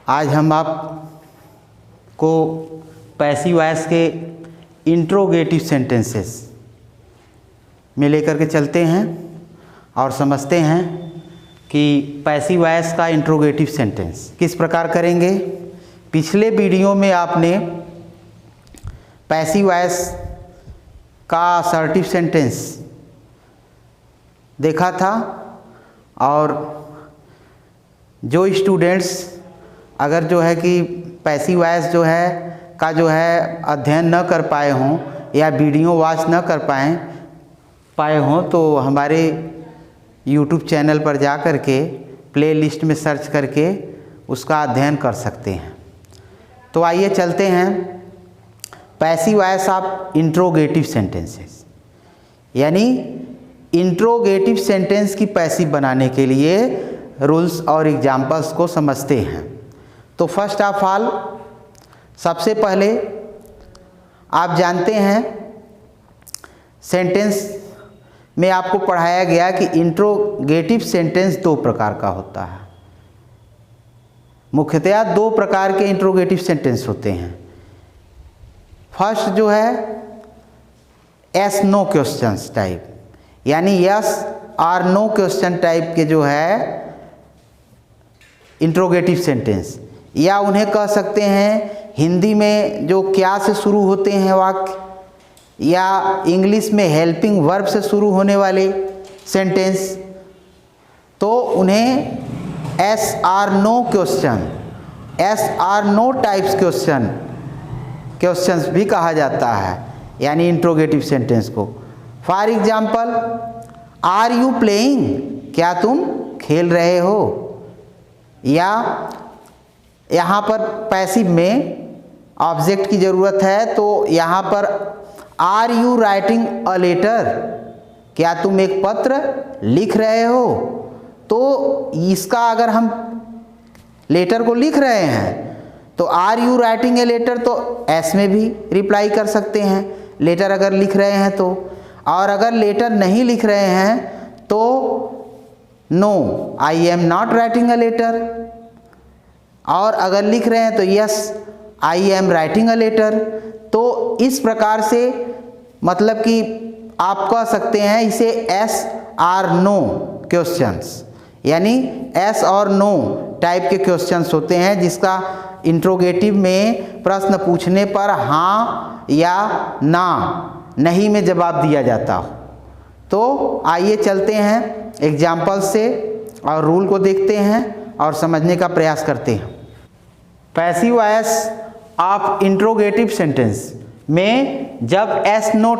आज हम आपको पैसिव वॉइस के इंट्रोगेटिव सेंटेंसेस में लेकर के चलते हैं और समझते हैं कि पैसिव वॉइस का इंट्रोगेटिव सेंटेंस किस प्रकार करेंगे। पिछले वीडियो में आपने पैसिव वॉइस का असर्टिव सेंटेंस देखा था और जो स्टूडेंट्स अगर जो है कि पैसिव वॉइस जो है का जो है अध्ययन न कर पाए हों या वीडियो वॉच न कर पाए हों तो हमारे YouTube चैनल पर जा कर के प्लेलिस्ट में सर्च करके उसका अध्ययन कर सकते हैं। तो आइए चलते हैं passive voice of interrogative sentences, यानी इंट्रोगेटिव सेंटेंस की पैसिव बनाने के लिए रूल्स और एग्जाम्पल्स को समझते हैं। तो फर्स्ट ऑफ ऑल सबसे पहले आप जानते हैं सेंटेंस में आपको पढ़ाया गया कि इंट्रोगेटिव सेंटेंस दो प्रकार का होता है। मुख्यतया दो प्रकार के इंट्रोगेटिव सेंटेंस होते हैं। फर्स्ट जो है एस नो क्वेश्चंस टाइप, यानी यस और नो क्वेश्चन टाइप के जो है इंट्रोगेटिव सेंटेंस, या उन्हें कह सकते हैं हिंदी में जो क्या से शुरू होते हैं वाक्य, या इंग्लिश में हेल्पिंग वर्ब से शुरू होने वाले सेंटेंस, तो उन्हें yes or no question, yes or no types questions भी कहा जाता है, यानी इंट्रोगेटिव सेंटेंस को। For example, are you playing, क्या तुम खेल रहे हो, या यहाँ पर पैसिव में ऑब्जेक्ट की ज़रूरत है तो यहाँ पर are you writing a letter, क्या तुम एक पत्र लिख रहे हो। तो इसका अगर हम लेटर को लिख रहे हैं तो are you writing a letter तो एस में भी रिप्लाई कर सकते हैं, लेटर अगर लिख रहे हैं तो। और अगर लेटर नहीं लिख रहे हैं तो no I am not writing a letter, और अगर लिख रहे हैं तो yes I am writing a letter. तो इस प्रकार से मतलब कि आप कह सकते हैं इसे एस आर नो क्वेश्चंस, यानी एस और नो टाइप के क्वेश्चंस होते हैं जिसका इंट्रोगेटिव में प्रश्न पूछने पर हाँ या ना नहीं में जवाब दिया जाता हो। तो आइए चलते हैं एग्जाम्पल से और रूल को देखते हैं और समझने का प्रयास करते हैं। Passive voice of interrogative sentence में जब एस नो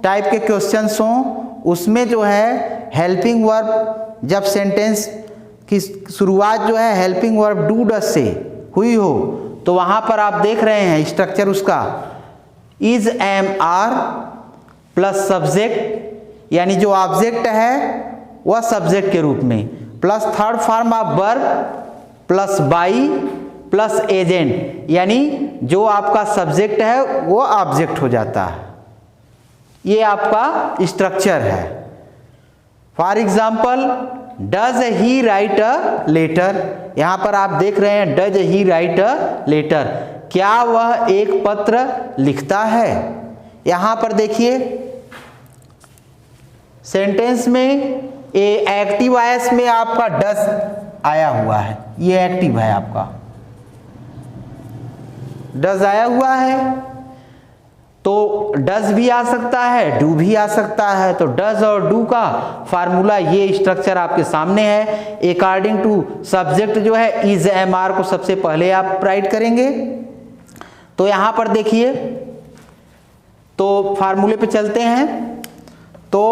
टाइप के क्वेश्चंस हों उसमें जो है हेल्पिंग वर्ब, जब सेंटेंस की शुरुआत जो है हेल्पिंग वर्ब डू डस से हुई हो तो वहाँ पर आप देख रहे हैं स्ट्रक्चर उसका is am are plus subject, यानी जो ऑब्जेक्ट है वह सब्जेक्ट के रूप में, plus third form of verb plus by plus agent, यानी जो आपका सब्जेक्ट है वो ऑब्जेक्ट हो जाता है। ये आपका स्ट्रक्चर है। For example, does he write a letter, यहाँ पर आप देख रहे हैं does he write a letter, क्या वह एक पत्र लिखता है। यहाँ पर देखिए सेंटेंस में एक्टिव वॉइस में आपका डज आया हुआ है, ये एक्टिव है, आपका डज आया हुआ है। तो डज भी आ सकता है, डू भी आ सकता है। तो डज और डू का फार्मूला ये स्ट्रक्चर आपके सामने है। अकॉर्डिंग टू सब्जेक्ट जो है इज एम आर को सबसे पहले आप राइट करेंगे। तो यहाँ पर देखिए, तो फार्मूले पे चलते हैं। तो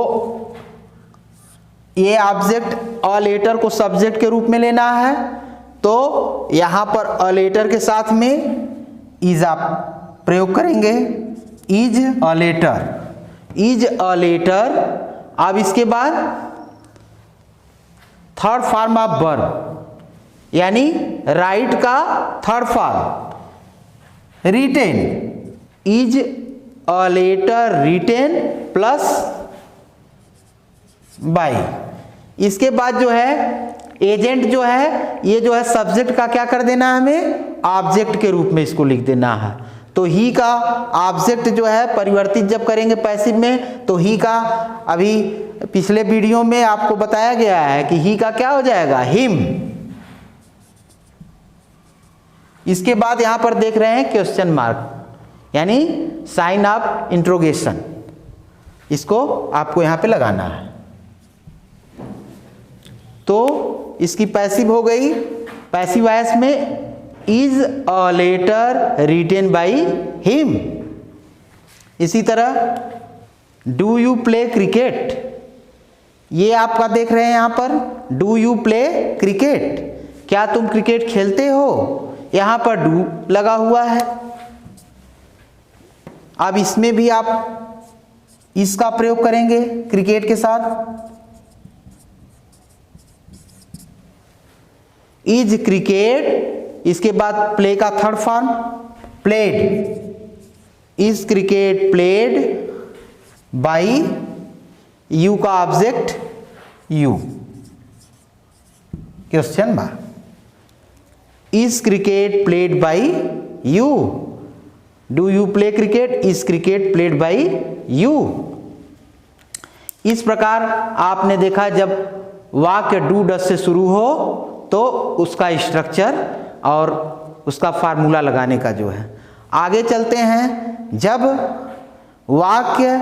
ये ऑब्जेक्ट अ लेटर को सब्जेक्ट के रूप में लेना है, तो यहाँ पर अ लेटर के साथ में इज आप प्रयोग करेंगे, is a letter, is a letter. अब इसके बाद थर्ड फॉर्म ऑफ वर्ब, यानी राइट का third form written, is a letter written plus by. इसके बाद जो है एजेंट जो है ये जो है सब्जेक्ट का क्या कर देना है, हमें ऑब्जेक्ट के रूप में इसको लिख देना है। तो ही का ऑब्जेक्ट जो है परिवर्तित जब करेंगे पैसिव में, तो ही का अभी पिछले वीडियो में आपको बताया गया है कि ही का क्या हो जाएगा, हिम। इसके बाद यहां पर देख रहे हैं क्वेश्चन मार्क, यानी साइन ऑफ इंट्रोगेशन, इसको आपको यहां पे लगाना है। तो इसकी पैसिव हो गई। पैसिव वॉइस में is a letter written by him. इसी तरह डू यू प्ले क्रिकेट, ये आपका देख रहे हैं यहां पर, डू यू प्ले क्रिकेट, क्या तुम क्रिकेट खेलते हो, यहां पर डू लगा हुआ है। अब इसमें भी आप इसका प्रयोग करेंगे क्रिकेट के साथ। इज क्रिकेट, इसके बाद प्ले का third form played. Is cricket played by, you का object you. Question mark, is cricket played by you, do you play cricket, is cricket played by you. इस प्रकार आपने देखा जब वाक्य डू डस से शुरू हो तो उसका स्ट्रक्चर और उसका फार्मूला लगाने का जो है। आगे चलते हैं, जब वाक्य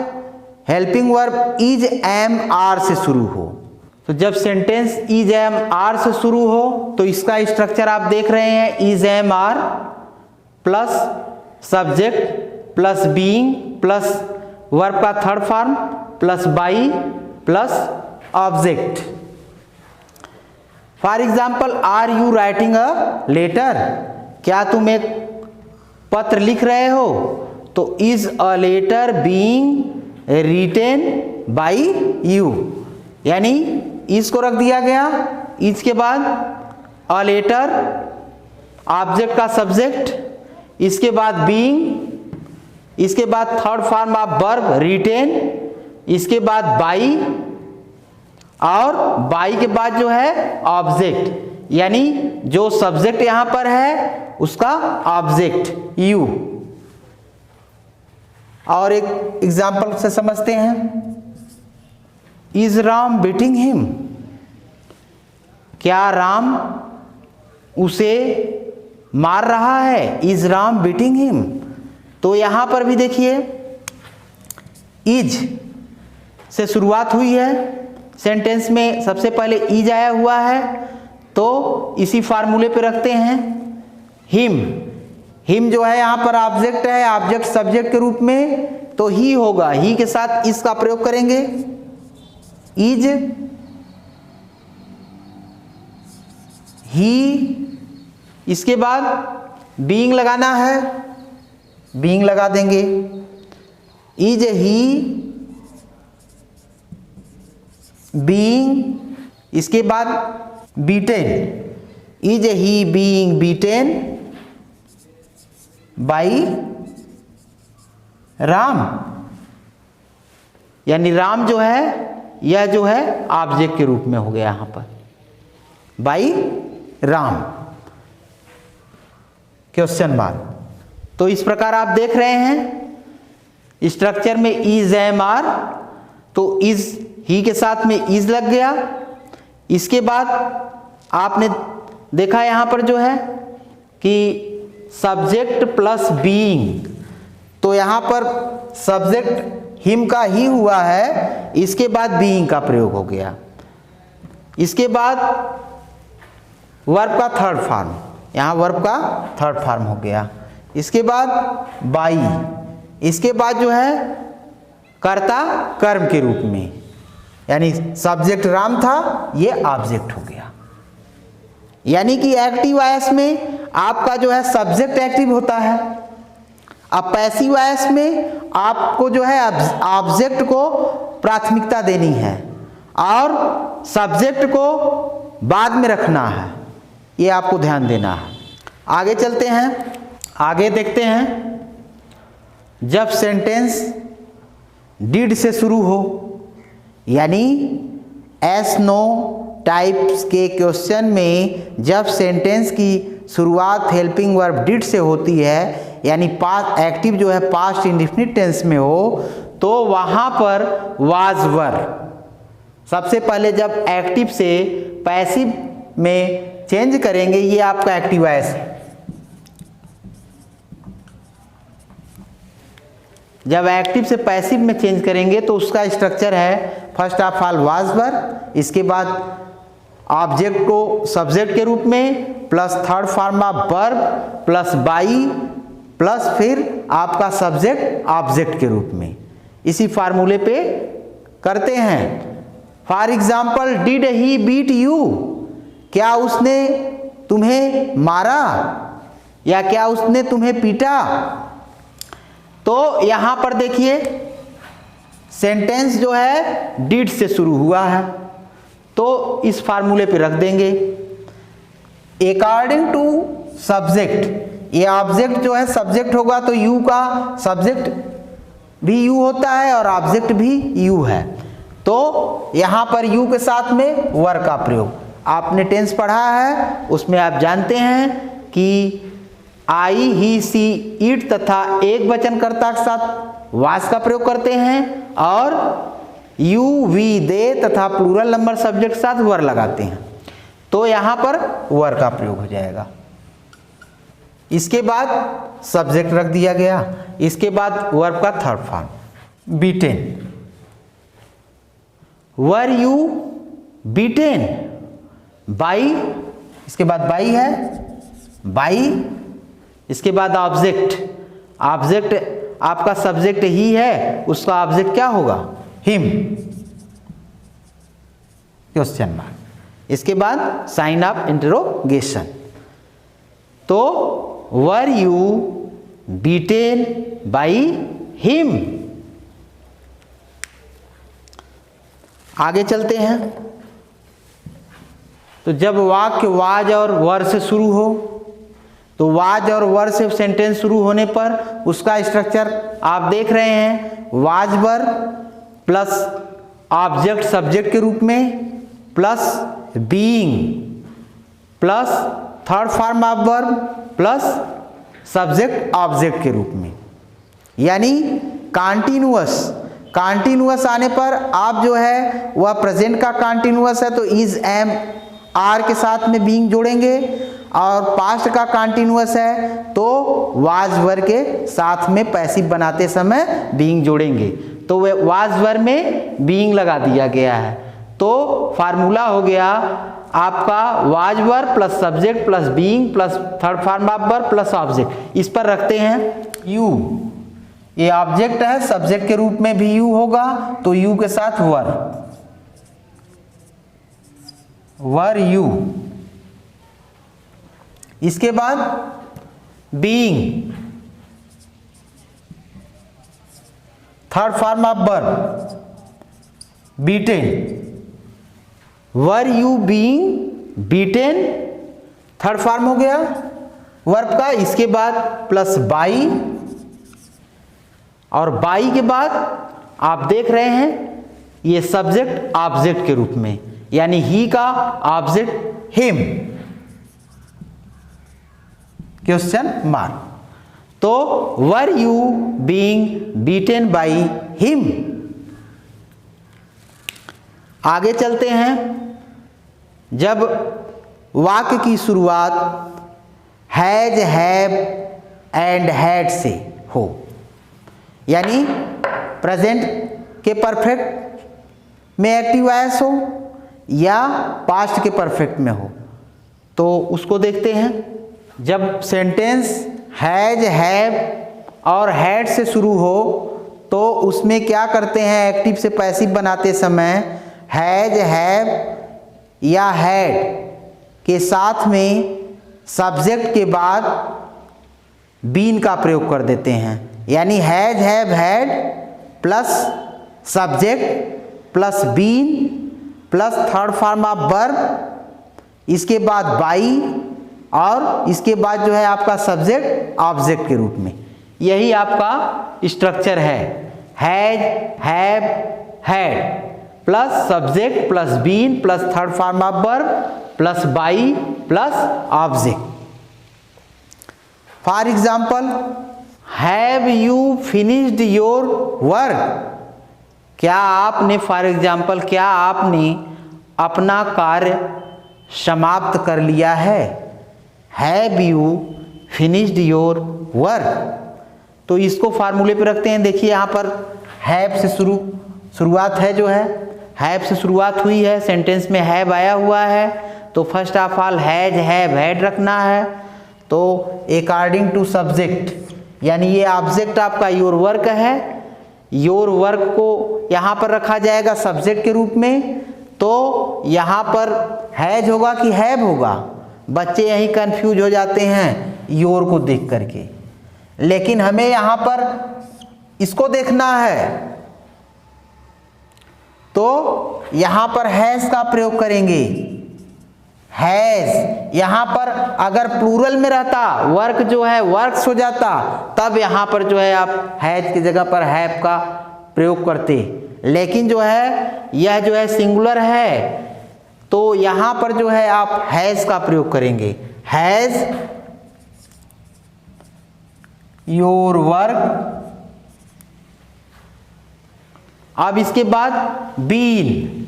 helping verb is am are से शुरू हो, तो जब सेंटेंस इज एम आर से शुरू हो तो इसका स्ट्रक्चर आप देख रहे हैं, is am are plus subject plus being plus verb का third form plus by plus object. For example, are you writing a letter, क्या तुम एक पत्र लिख रहे हो, तो is a letter being written by you, यानी इज को रख दिया गया, इज के बाद अ लेटर ऑब्जेक्ट का सब्जेक्ट, इसके बाद बीइंग, इसके बाद third form of verb written, इसके बाद बाई, और बाई के बाद जो है ऑब्जेक्ट, यानी जो सब्जेक्ट यहां पर है उसका ऑब्जेक्ट यू। और एक एग्जांपल से समझते हैं, इज राम बीटिंग हिम, क्या राम उसे मार रहा है, इज राम बीटिंग हिम। तो यहां पर भी देखिए इज से शुरुआत हुई है, सेंटेंस में सबसे पहले इज आया हुआ है, तो इसी फार्मूले पे रखते हैं हिम। हिम जो है यहां पर ऑब्जेक्ट है, ऑब्जेक्ट सब्जेक्ट के रूप में, तो ही होगा, ही के साथ इसका प्रयोग करेंगे, इज ही। इसके बाद बीइंग लगाना है, बीइंग लगा देंगे, इज ही बीइंग। इसके बाद beaten, is he being beaten by Ram, यानी राम जो है यह जो है ऑब्जेक्ट के रूप में हो गया यहां पर, बाई राम। Question mark. तो इस प्रकार आप देख रहे हैं स्ट्रक्चर में इज एम आर, तो इज ही के साथ में इज लग गया। इसके बाद आपने देखा यहां पर जो है कि सब्जेक्ट प्लस बीइंग, तो यहां पर सब्जेक्ट हिम का ही हुआ है, इसके बाद बीइंग का प्रयोग हो गया। इसके बाद वर्ब का थर्ड फॉर्म, यहां वर्ब का थर्ड फॉर्म हो गया। इसके बाद बाई, इसके बाद जो है कर्ता कर्म के रूप में, यानी सब्जेक्ट राम था, ये ऑब्जेक्ट हो गया। यानी कि एक्टिव वॉइस में आपका जो है सब्जेक्ट एक्टिव होता है, अब पैसिव वॉइस में आपको जो है ऑब्जेक्ट को प्राथमिकता देनी है और सब्जेक्ट को बाद में रखना है, ये आपको ध्यान देना है। आगे चलते हैं, आगे देखते हैं, जब सेंटेंस डिड से शुरू हो, यानी एस नो टाइप्स के क्वेश्चन में जब सेंटेंस की शुरुआत हेल्पिंग वर्ब डिड से होती है, यानी पास्ट एक्टिव जो है पास्ट इंडेफिनिट टेंस में हो, तो वहाँ पर वाज वर सबसे पहले जब एक्टिव से पैसिव में चेंज करेंगे, ये आपका एक्टिव वॉइस है। जब एक्टिव से पैसिव में चेंज करेंगे तो उसका स्ट्रक्चर है फर्स्ट ऑफ ऑल वाज वर, इसके बाद ऑब्जेक्ट को सब्जेक्ट के रूप में plus third form of verb plus by plus फिर आपका सब्जेक्ट ऑब्जेक्ट के रूप में। इसी फार्मूले पे करते हैं। For example did he beat you, क्या उसने तुम्हें मारा या क्या उसने तुम्हें पीटा। तो यहां पर देखिए सेंटेंस जो है डिड से शुरू हुआ है, तो इस फार्मूले पे रख देंगे अकॉर्डिंग टू सब्जेक्ट। ये ऑब्जेक्ट जो है सब्जेक्ट होगा तो यू का सब्जेक्ट भी यू होता है और ऑब्जेक्ट भी यू है, तो यहां पर यू के साथ में वर का प्रयोग। आपने टेंस पढ़ा है, उसमें आप जानते हैं कि आई ही सी ईट तथा एक वचनकर्ता के साथ वास का प्रयोग करते हैं और यू वी दे तथा प्लूरल नंबर सब्जेक्ट के साथ वर लगाते हैं, तो यहां पर वर का प्रयोग हो जाएगा। इसके बाद सब्जेक्ट रख दिया गया, इसके बाद वर्ब का third form beaten. Were you beaten by, इसके बाद बाई है बाई, इसके बाद ऑब्जेक्ट। ऑब्जेक्ट आपका सब्जेक्ट ही है, उसका ऑब्जेक्ट क्या होगा हिम क्वेश्चन मार्क। इसके बाद साइन ऑफ इंटरोगेशन। तो were you beaten by him. आगे चलते हैं। तो जब वाक्य वाज और वर से शुरू हो, तो वाज और वर से सेंटेंस शुरू होने पर उसका स्ट्रक्चर आप देख रहे हैं, was were plus object subject के रूप में plus being plus third form of verb plus subject object के रूप में, यानी कॉन्टिन्यूअस आने पर आप जो है वह प्रेजेंट का कॉन्टिन्यूअस है तो इज एम आर के साथ में बीइंग जोड़ेंगे, और पास्ट का कॉन्टिन्यूअस है तो वाज वर के साथ में पैसिव बनाते समय बीइंग जोड़ेंगे, तो वे वाज वर में बीइंग लगा दिया गया है। तो फार्मूला हो गया आपका was were plus subject plus being plus third form of verb plus object. इस पर रखते हैं यू, ये ऑब्जेक्ट है, सब्जेक्ट के रूप में भी यू होगा तो यू के साथ वर यू। इसके बाद being third form of verb beaten, were you being beaten third form हो गया वर्ब का। इसके बाद प्लस बाई, और बाई के बाद आप देख रहे हैं ये सब्जेक्ट ऑब्जेक्ट के रूप में, यानी ही का ऑब्जेक्ट हिम क्वेश्चन मार्क। तो were you being beaten by him. आगे चलते हैं। जब वाक्य की शुरुआत हैज हैव एंड हैड से हो, यानी प्रेजेंट के परफेक्ट में एक्टिव वॉइस हो या पास्ट के परफेक्ट में हो, तो उसको देखते हैं। जब सेंटेंस हैज हैव और हैड से शुरू हो तो उसमें क्या करते हैं, एक्टिव से पैसिव बनाते समय हैज हैव या हैड के साथ में सब्जेक्ट के बाद बीन का प्रयोग कर देते हैं, यानी has have had plus subject plus been plus third form of verb, इसके बाद बाई, और इसके बाद जो है आपका सब्जेक्ट ऑब्जेक्ट के रूप में। यही आपका स्ट्रक्चर है has have had. Plus subject plus been plus third form of verb plus by plus object. For example, have you finished your work? क्या आपने, फॉर एग्जाम्पल, क्या आपने अपना कार्य समाप्त कर लिया है? Have you finished your work? तो इसको फार्मूले पे रखते हैं। देखिए यहाँ पर हैव से शुरुआत है, जो है हैव से शुरुआत हुई है, सेंटेंस में हैव आया हुआ है, तो first of all has have had रखना है। तो अकॉर्डिंग टू सब्जेक्ट, यानी ये ऑब्जेक्ट आपका योर वर्क है, योर वर्क को यहाँ पर रखा जाएगा सब्जेक्ट के रूप में। तो यहाँ पर हैज होगा कि हैव होगा? बच्चे यही कंफ्यूज हो जाते हैं योर को देख करके, लेकिन हमें यहाँ पर इसको देखना है, तो यहाँ पर हैज का प्रयोग करेंगे। हैज यहाँ पर अगर प्लूरल में रहता, वर्क जो है वर्क्स हो जाता, तब यहाँ पर जो है आप हैज की जगह पर हैव का प्रयोग करते, लेकिन जो है यह जो है सिंगुलर है, तो यहाँ पर जो है आप हैज का प्रयोग करेंगे। Has your work. अब इसके बाद बीन,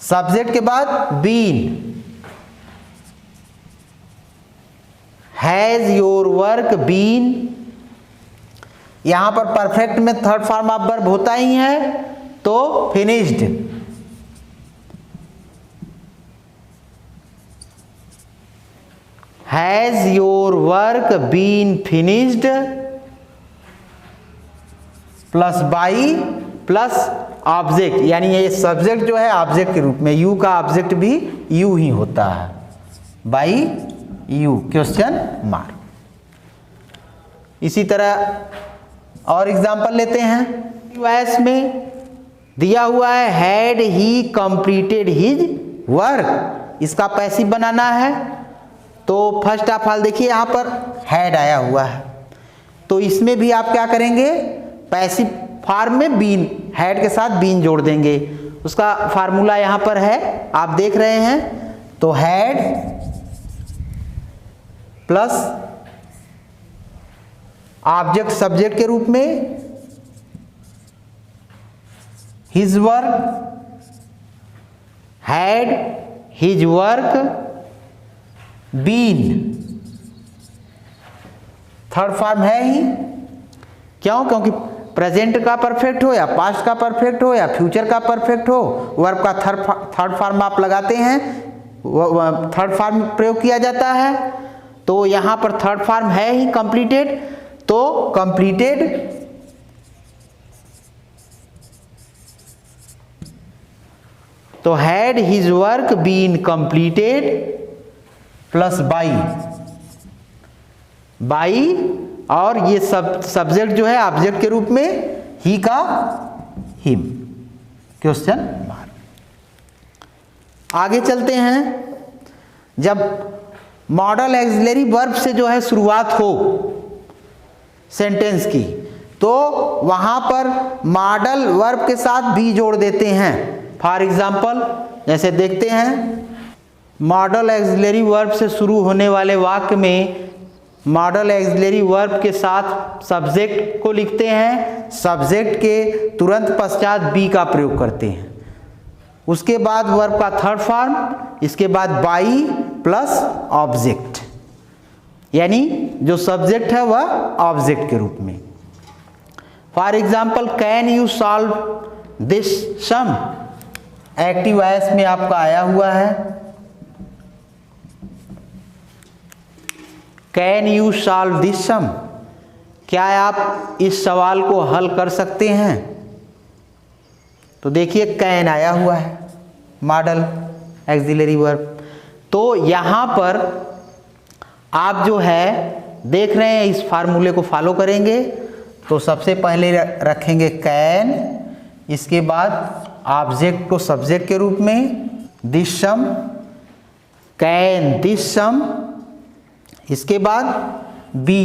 सब्जेक्ट के बाद been. Has your work been, यहां पर परफेक्ट में थर्ड फॉर्म ऑफ वर्ब होता ही है, तो finished. Has your work been finished plus by plus object, यानी ये सब्जेक्ट जो है ऑब्जेक्ट के रूप में, यू का ऑब्जेक्ट भी यू ही होता है, बाई यू, क्वेश्चन मार्क। इसी तरह और एग्जांपल लेते हैं। यूएस में दिया हुआ है had he completed his work, इसका पैसिव बनाना है। तो फर्स्ट ऑफ ऑल देखिए यहाँ पर हैड आया हुआ है, तो इसमें भी आप क्या करेंगे, पैसिव फॉर्म में बीन, हैड के साथ बीन जोड़ देंगे। उसका फार्मूला यहाँ पर है, आप देख रहे हैं। तो हैड प्लस ऑब्जेक्ट सब्जेक्ट के रूप में, his work, had his work been, third form है ही। क्यों? क्योंकि प्रेजेंट का परफेक्ट हो या पास्ट का परफेक्ट हो या फ्यूचर का परफेक्ट हो, वर्ब का थर्ड फॉर्म आप लगाते हैं, थर्ड फॉर्म प्रयोग किया जाता है। तो यहाँ पर थर्ड फॉर्म है ही कंप्लीटेड, तो कंप्लीटेड तो had his work been completed plus by और ये सब्जेक्ट जो है ऑब्जेक्ट के रूप में ही का हिम, क्वेश्चन मार्क। आगे चलते हैं। जब मॉडल ऑक्सिलरी वर्ब से जो है शुरुआत हो सेंटेंस की, तो वहां पर मॉडल वर्ब के साथ भी जोड़ देते हैं। फॉर एग्जाम्पल जैसे देखते हैं, मॉडल ऑक्सिलरी वर्ब से शुरू होने वाले वाक्य में मॉडल ऑक्सिलरी वर्ब के साथ सब्जेक्ट को लिखते हैं, सब्जेक्ट के तुरंत पश्चात बी का प्रयोग करते हैं, उसके बाद वर्ब का थर्ड फॉर्म, इसके बाद बाई प्लस ऑब्जेक्ट, यानी जो सब्जेक्ट है वह ऑब्जेक्ट के रूप में। For example, can you solve this sum, active voice में आपका आया हुआ है। Can you solve this sum, क्या आप इस सवाल को हल कर सकते हैं? तो देखिए कैन आया हुआ है, मॉडल ऑक्सिलरी वर्ब। तो यहाँ पर आप जो है देख रहे हैं, इस फार्मूले को फॉलो करेंगे। तो सबसे पहले रखेंगे कैन, इसके बाद ऑब्जेक्ट को सब्जेक्ट के रूप में, this sum, can this sum, इसके बाद बी,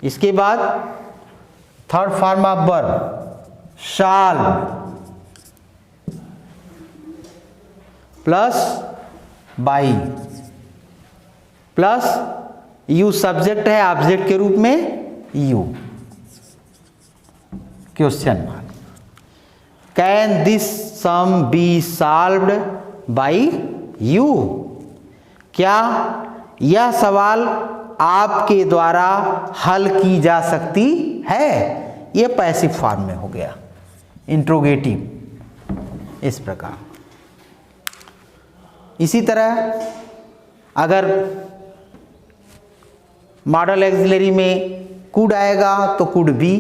इसके बाद third form of verb shall plus by plus you subject है ऑब्जेक्ट के रूप में you, question mark. Can this sum be solved by you, क्या यह सवाल आपके द्वारा हल की जा सकती है। यह पैसिव फॉर्म में हो गया, इंट्रोगेटिव इस प्रकार। इसी तरह अगर मॉडल एक्सिलरी में कुड आएगा तो कुड बी,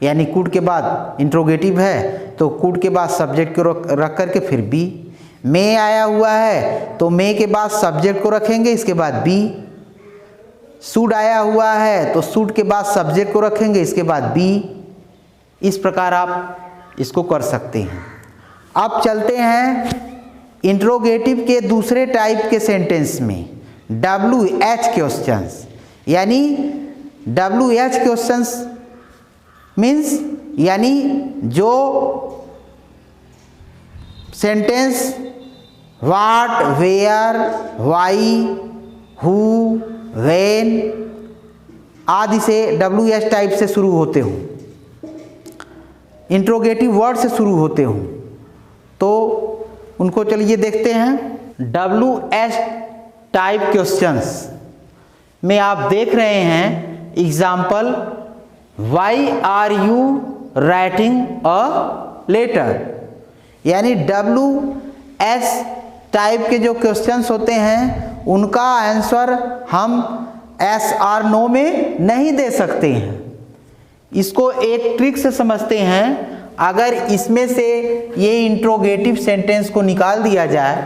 यानी कुड के बाद इंट्रोगेटिव है तो कुड के बाद सब्जेक्ट को रख करके फिर बी। मे आया हुआ है तो मे के बाद सब्जेक्ट को रखेंगे, इसके बाद बी। शुड आया हुआ है तो शुड के बाद सब्जेक्ट को रखेंगे, इसके बाद बी। इस प्रकार आप इसको कर सकते हैं। अब चलते हैं इंट्रोगेटिव के दूसरे टाइप के सेंटेंस में, WH क्वेश्चंस। यानी WH क्वेश्चंस मीन्स यानी जो sentence what, where, why, who, when आदि से WH टाइप से शुरू होते हो, इंट्रोगेटिव वर्ड से शुरू होते हो, तो उनको चलिए देखते हैं। WH टाइप क्वेश्चंस में आप देख रहे हैं example, why are you writing a letter. यानी WH टाइप के जो क्वेश्चंस होते हैं उनका आंसर हम एस आर नो में नहीं दे सकते हैं। इसको एक ट्रिक से समझते हैं। अगर इसमें से ये इंट्रोगेटिव सेंटेंस को निकाल दिया जाए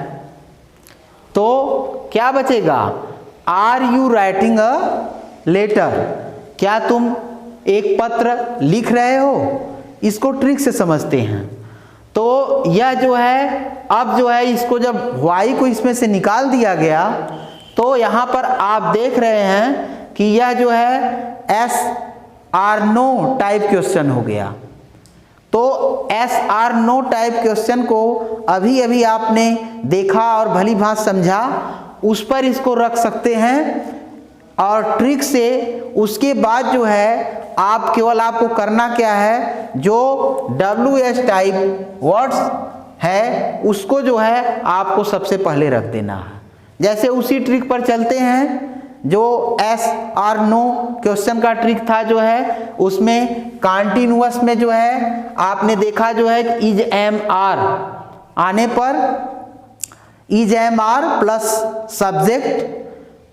तो क्या बचेगा, are you writing a letter, क्या तुम एक पत्र लिख रहे हो। इसको ट्रिक से समझते हैं। तो यह जो है, अब जो है इसको जब वाई को इसमें से निकाल दिया गया तो यहाँ पर आप देख रहे हैं कि यह जो है yes or no type question हो गया। तो yes or no type question को अभी अभी आपने देखा और भली भांत समझा, उस पर इसको रख सकते हैं और ट्रिक से। उसके बाद जो है आप केवल आपको करना क्या है, जो WH टाइप वर्ड्स है उसको जो है आपको सबसे पहले रख देना है। जैसे उसी ट्रिक पर चलते हैं जो एस आर नो क्वेश्चन का ट्रिक था, जो है उसमें कॉन्टिन्यूअस में जो है आपने देखा जो है इज एम आर आने पर is am are plus subject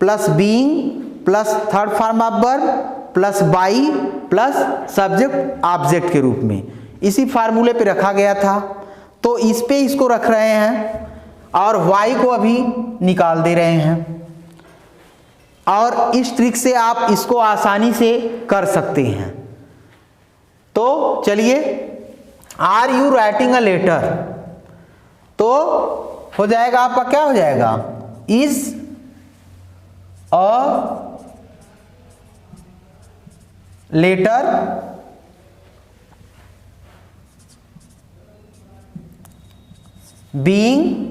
plus being plus third form of verb plus by plus subject object के रूप में इसी फार्मूले पे रखा गया था। तो इस पे इसको रख रहे हैं और वाई को अभी निकाल दे रहे हैं। और इस ट्रिक से आप इसको आसानी से कर सकते हैं। तो चलिए, are you writing a letter, तो हो जाएगा आपका, क्या हो जाएगा, is a letter being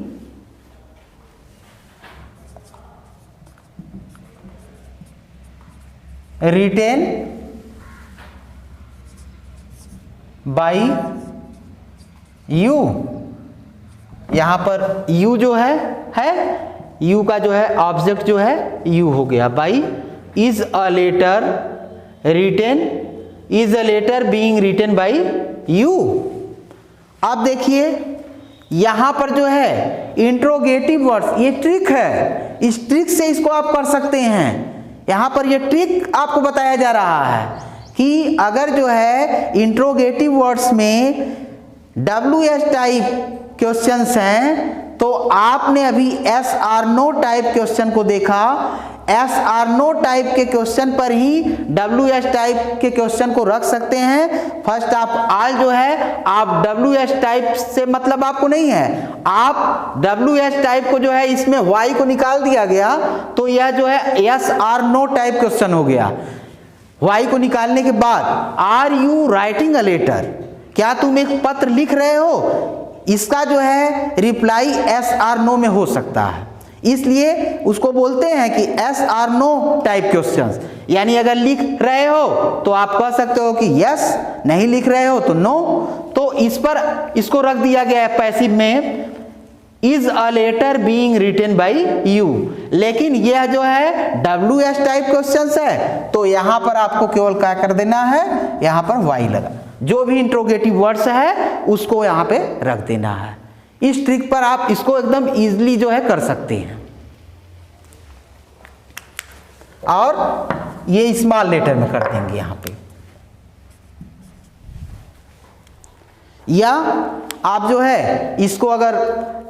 written by you। यहां पर you जो है you का जो है ऑब्जेक्ट जो है you हो गया। By is a letter written, is a letter being written by you। अब देखिए यहां पर जो है इंट्रोगेटिव वर्ड्स, ये ट्रिक है, इस ट्रिक से इसको आप कर सकते हैं। यहां पर ये ट्रिक आपको बताया जा रहा है कि अगर जो है इंट्रोगेटिव वर्ड्स में WH टाइप क्वेश्चंस हैं तो आपने अभी yes or no type question को देखा। एस आर नो टाइप के क्वेश्चन पर ही WH टाइप के क्वेश्चन को रख सकते हैं। फर्स्ट ऑफ ऑल जो है आप WH टाइप से मतलब आपको नहीं है, आप WH टाइप को जो है इसमें Y को निकाल दिया गया तो यह जो है yes or no type question हो गया। वाई को निकालने के बाद are you writing a letter, क्या तुम एक पत्र लिख रहे हो, इसका जो है रिप्लाई एस आर नो में हो सकता है, इसलिए उसको बोलते हैं कि yes or no type questions. यानी अगर लिख रहे हो तो आप कह सकते हो कि यस, नहीं लिख रहे हो तो नो। तो इस पर इसको रख दिया गया है पैसिव में, is a letter being written by you. लेकिन यह जो है डब्ल्यू एस टाइप क्वेश्चंस है, तो यहां पर आपको केवल क्या कर देना है, यहां पर वाई लगा, जो भी इंट्रोगेटिव वर्ड्स है उसको यहां पे रख देना है। इस ट्रिक पर आप इसको एकदम इजीली जो है कर सकते हैं। और ये स्मॉल लेटर में कर देंगे यहां पे, या आप जो है इसको अगर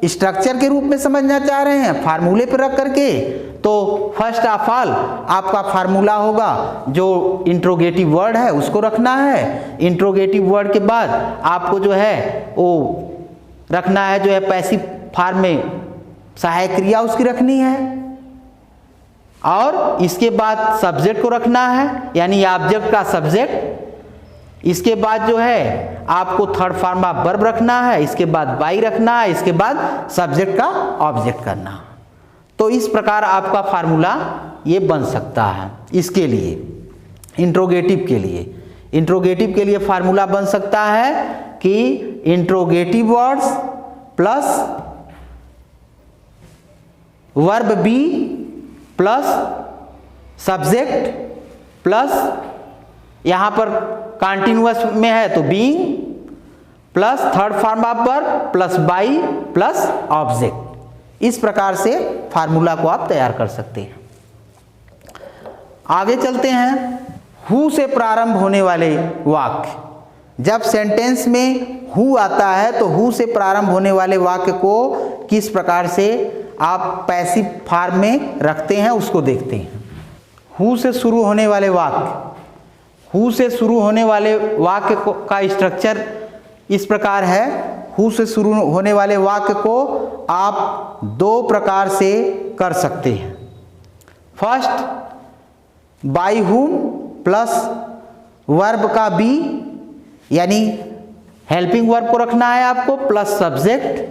स्ट्रक्चर के रूप में समझना चाह रहे हैं फार्मूले पर रख करके, तो फर्स्ट ऑफ ऑल आपका फार्मूला होगा जो इंट्रोगेटिव वर्ड है उसको रखना है। इंट्रोगेटिव वर्ड के बाद आपको जो है वो रखना है जो है पैसिव फॉर्म में सहायक क्रिया उसकी रखनी है, और इसके बाद सब्जेक्ट को रखना है यानी ऑब्जेक्ट का सब्जेक्ट। इसके बाद जो है आपको थर्ड फॉर्म ऑफ वर्ब रखना है, इसके बाद बाई रखना है, इसके बाद सब्जेक्ट का ऑब्जेक्ट करना। तो इस प्रकार आपका फार्मूला ये बन सकता है। इसके लिए इंट्रोगेटिव के लिए फार्मूला बन सकता है कि interrogative words plus verb B plus subject plus यहां पर कॉन्टिन्यूअस में है तो being plus third form of verb plus by plus object. इस प्रकार से फार्मूला को आप तैयार कर सकते हैं। आगे चलते हैं। हु से प्रारंभ होने वाले वाक्य, जब सेंटेंस में हु आता है तो हु से प्रारंभ होने वाले वाक्य को किस प्रकार से आप पैसिव फॉर्म में रखते हैं उसको देखते हैं। हु से शुरू होने वाले वाक्य, हु से शुरू होने वाले वाक्य का स्ट्रक्चर इस प्रकार है। हु से शुरू होने वाले वाक्य को आप दो प्रकार से कर सकते हैं। First, by whom plus verb का बी, यानी हेल्पिंग वर्ब को रखना है आपको, प्लस सब्जेक्ट,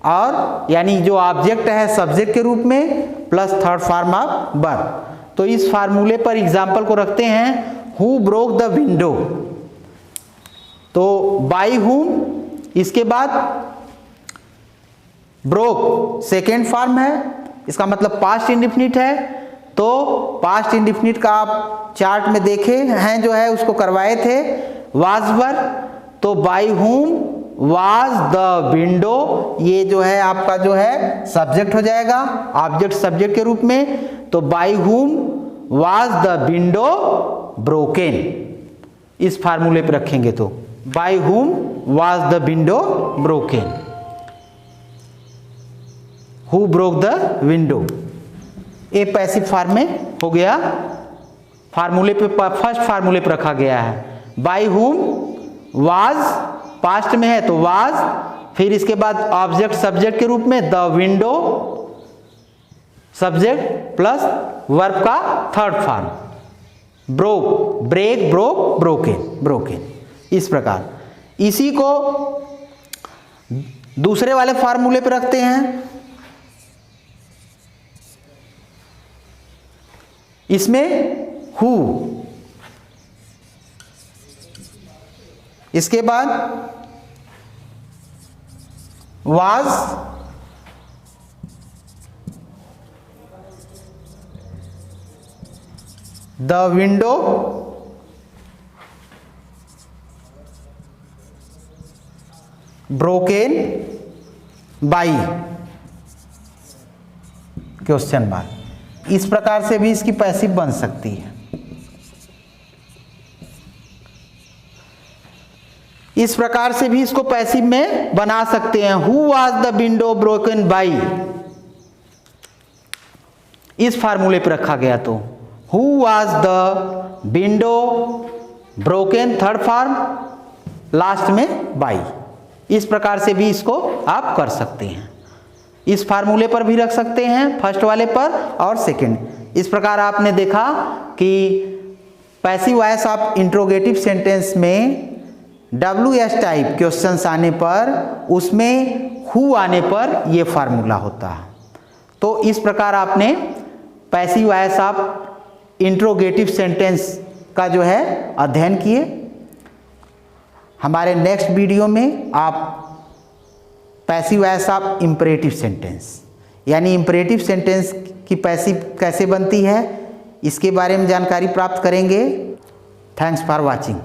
और यानी जो ऑब्जेक्ट है सब्जेक्ट के रूप में, plus third form of verb. तो इस फार्मूले पर एग्जाम्पल को रखते हैं। हु ब्रोक द विंडो, तो बाय हुम, इसके बाद ब्रोक सेकेंड फॉर्म है, इसका मतलब पास्ट इंडेफिनिट है। तो पास्ट इंडेफिनिट का आप चार्ट में देखे हैं जो है उसको करवाए थे वाज वर, तो by whom was the window, ये जो है आपका जो है सब्जेक्ट हो जाएगा, ऑब्जेक्ट सब्जेक्ट के रूप में। तो by whom was the window broken, इस फार्मूले पे रखेंगे तो by whom was the window broken, who broke the window, ये पैसिव फॉर्म में हो गया। फार्मूले पे फर्स्ट फार्मूले पे रखा गया है। बाय हुम वाज पास्ट में है तो वाज, फिर इसके बाद ऑब्जेक्ट सब्जेक्ट के रूप में the window subject plus verb का third form, broke break broke broken broken, इस प्रकार। इसी को दूसरे वाले फार्मूले पे रखते हैं। इसमें हु, इसके बाद was, the window, broken by, question mark. इस प्रकार से भी इसकी पैसिव बन सकती है। इस प्रकार से भी इसको पैसिव में बना सकते हैं। Who was the window broken by, इस फार्मूले पे रखा गया तो who was the window broken third form, last में बाई। इस प्रकार से भी इसको आप कर सकते हैं। इस फार्मूले पर भी रख सकते हैं, फर्स्ट वाले पर और सेकंड। इस प्रकार आपने देखा कि passive voice of interrogative sentence में WS टाइप क्वेश्चंस आने पर उसमें हु आने पर ये फार्मूला होता है। तो इस प्रकार आपने passive voice of interrogative sentence का जो है अध्ययन किए। हमारे नेक्स्ट वीडियो में आप passive voice of imperative sentence यानी इंपरेटिव सेंटेंस की पैसिव कैसे बनती है इसके बारे में जानकारी प्राप्त करेंगे। Thanks for watching.